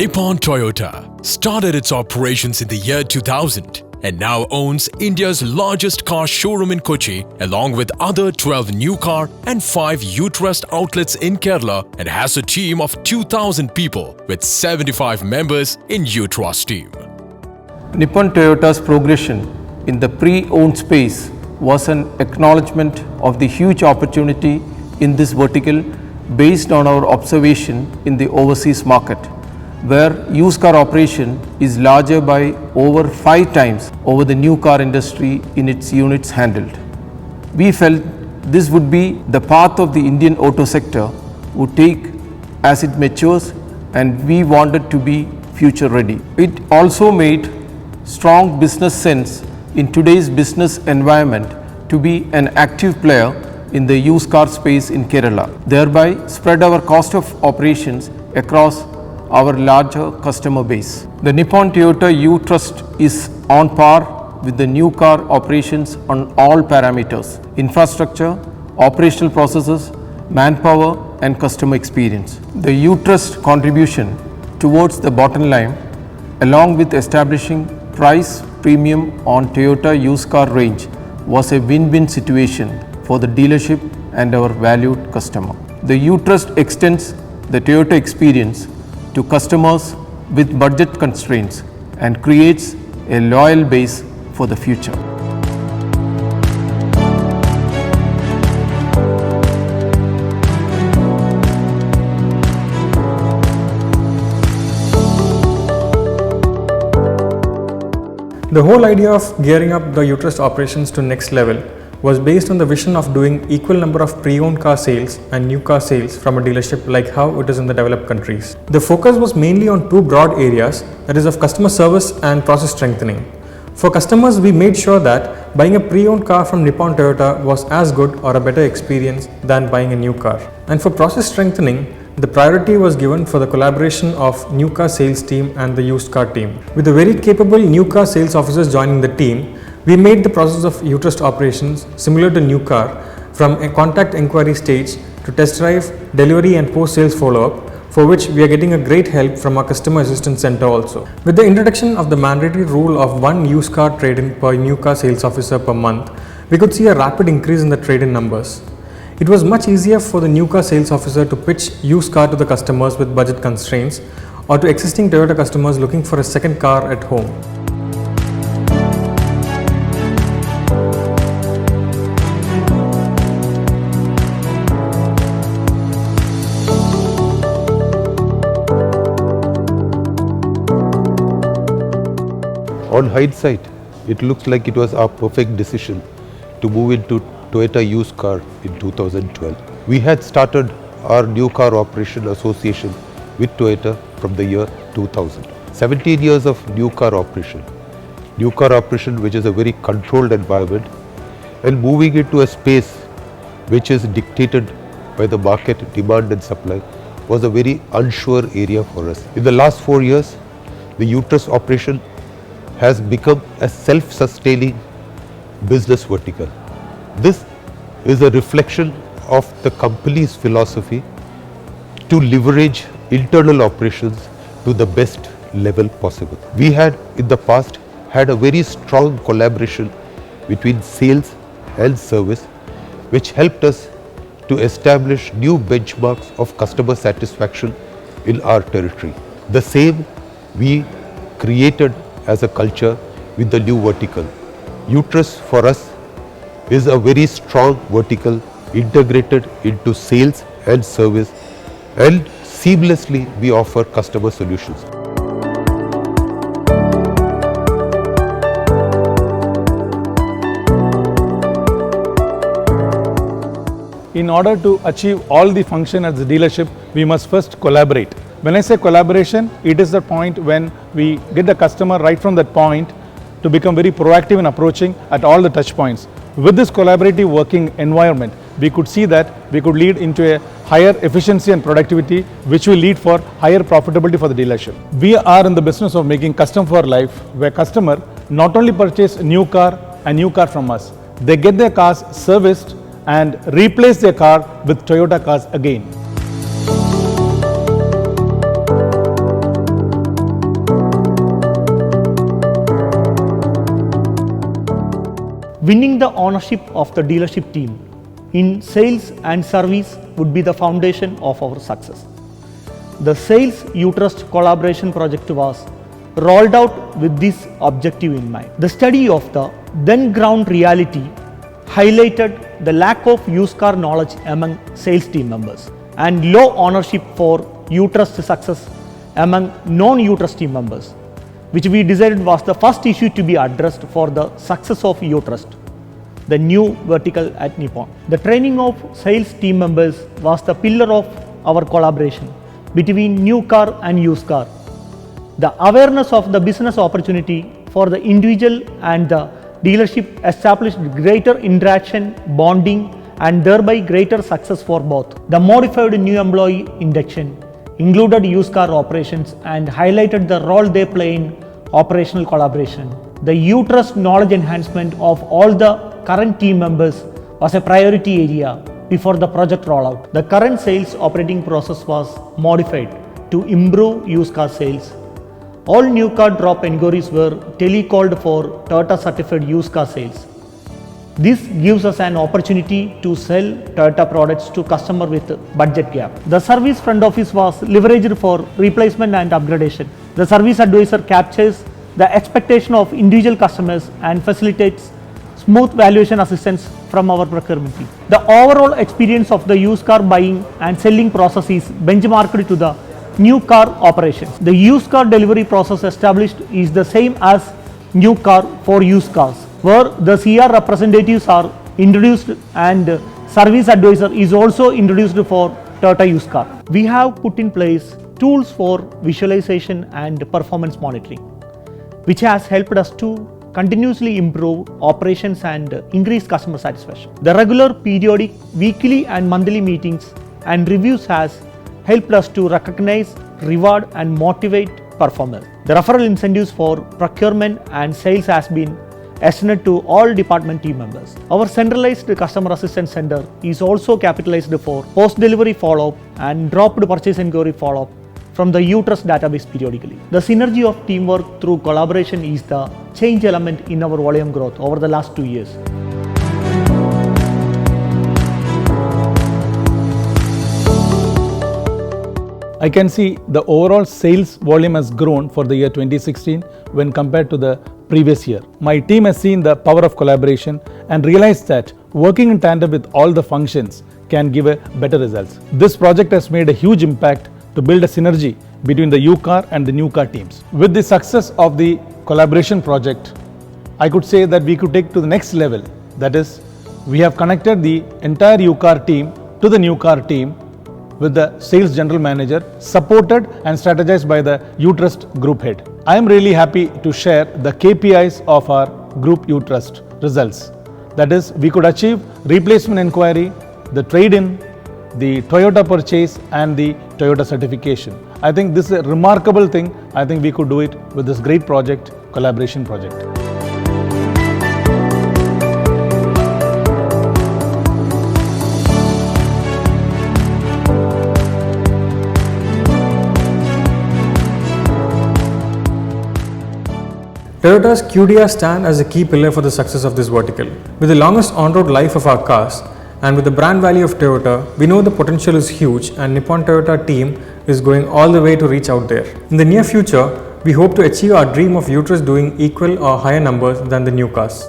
Nippon Toyota started its operations in the year 2000 and now owns India's largest car showroom in Kochi, along with other 12 new car and 5 U-Trust outlets in Kerala, and has a team of 2,000 people with 75 members in U-Trust team. Nippon Toyota's progression in the pre-owned space was an acknowledgement of the huge opportunity in this vertical based on our observation in the overseas market, where used car operation is larger by over 5 times over the new car industry in its units handled. We felt this would be the path of the Indian auto sector would take as it matures, and we wanted to be future ready. It also made strong business sense in today's business environment to be an active player in the used car space in Kerala, thereby spread our cost of operations across our larger customer base. The Nippon Toyota U-Trust is on par with the new car operations on all parameters: infrastructure, operational processes, manpower and customer experience. The U-Trust contribution towards the bottom line, along with establishing price premium on Toyota used car range, was a win-win situation for the dealership and our valued customer. The U-Trust extends the Toyota experience to customers with budget constraints and creates a loyal base for the future. The whole idea of gearing up the U-Trust operations to next level was based on the vision of doing equal number of pre-owned car sales and new car sales from a dealership like how it is in the developed countries. The focus was mainly on 2 broad areas, that is of customer service and process strengthening. For customers, we made sure that buying a pre-owned car from Nippon Toyota was as good or a better experience than buying a new car. And for process strengthening, the priority was given for the collaboration of new car sales team and the used car team. With the very capable new car sales officers joining the team, we made the process of U-Trust operations similar to new car, from a contact inquiry stage to test drive, delivery and post-sales follow-up, for which we are getting a great help from our customer assistance center also. With the introduction of the mandatory rule of 1 used car trade-in per new car sales officer per month, we could see a rapid increase in the trade-in numbers. It was much easier for the new car sales officer to pitch used car to the customers with budget constraints or to existing Toyota customers looking for a second car at home. On hindsight, it looks like it was our perfect decision to move into Toyota used car in 2012. We had started our new car operation association with Toyota from the year 2000. 17 years of new car operation which is a very controlled environment, and moving into a space which is dictated by the market demand and supply was a very unsure area for us. In the last 4 years, the U-Trust operation has become a self-sustaining business vertical. This is a reflection of the company's philosophy to leverage internal operations to the best level possible. We had in the past had a very strong collaboration between sales and service, which helped us to establish new benchmarks of customer satisfaction in our territory. The same we created as a culture with the new vertical. U-Trust for us is a very strong vertical integrated into sales and service, and seamlessly we offer customer solutions. In order to achieve all the function at the dealership, we must first collaborate. When I say collaboration, it is the point when we get the customer right from that point to become very proactive in approaching at all the touch points. With this collaborative working environment, we could see that we could lead into a higher efficiency and productivity, which will lead for higher profitability for the dealership. We are in the business of making custom for life, where customer not only purchase a new car from us, they get their cars serviced and replace their car with Toyota cars again. Winning the ownership of the dealership team in sales and service would be the foundation of our success. The Sales U-Trust collaboration project was rolled out with this objective in mind. The study of the then ground reality highlighted the lack of used car knowledge among sales team members and low ownership for U-Trust success among non-U-Trust team members, which we decided was the first issue to be addressed for the success of U-Trust, the new vertical at Nippon. The training of sales team members was the pillar of our collaboration between new car and used car. The awareness of the business opportunity for the individual and the dealership established greater interaction, bonding, and thereby greater success for both. The modified new employee induction included used car operations and highlighted the role they play in operational collaboration. The U-Trust knowledge enhancement of all the current team members was a priority area before the project rollout. The current sales operating process was modified to improve used car sales. All new car drop inquiries were telecalled for Toyota certified used car sales. This gives us an opportunity to sell Toyota products to customers with budget gap. The service front office was leveraged for replacement and upgradation. The service advisor captures the expectation of individual customers and facilitates smooth valuation assistance from our procurement team. The overall experience of the used car buying and selling process is benchmarked to the new car operations. The used car delivery process established is the same as new car for used cars, where the CR representatives are introduced and service advisor is also introduced for Toyota used car. We have put in place tools for visualization and performance monitoring, which has helped us to continuously improve operations and increase customer satisfaction. The regular periodic weekly and monthly meetings and reviews has helped us to recognize, reward and motivate performers. The referral incentives for procurement and sales has been extended to all department team members. Our centralized customer assistance center is also capitalized for post-delivery follow-up and dropped purchase inquiry follow-up from the U-Trust database periodically. The synergy of teamwork through collaboration is the change element in our volume growth over the last 2 years. I can see the overall sales volume has grown for the year 2016 when compared to the previous year. My team has seen the power of collaboration and realized that working in tandem with all the functions can give a better results. This project has made a huge impact to build a synergy between the U-Car and the new car teams. With the success of the collaboration project, I could say that we could take to the next level. That is, we have connected the entire U-Car team to the new car team with the sales general manager, supported and strategized by the U-Trust group head. I am really happy to share the KPIs of our group U-Trust results. That is, we could achieve replacement inquiry, the trade-in, the Toyota purchase and the Toyota certification. I think this is a remarkable thing. I think we could do it with this great project, collaboration project. Toyota's QDR stand as a key pillar for the success of this vertical. With the longest on-road life of our cars and with the brand value of Toyota, we know the potential is huge and Nippon Toyota team is going all the way to reach out there. In the near future, we hope to achieve our dream of U-Trust doing equal or higher numbers than the new cars.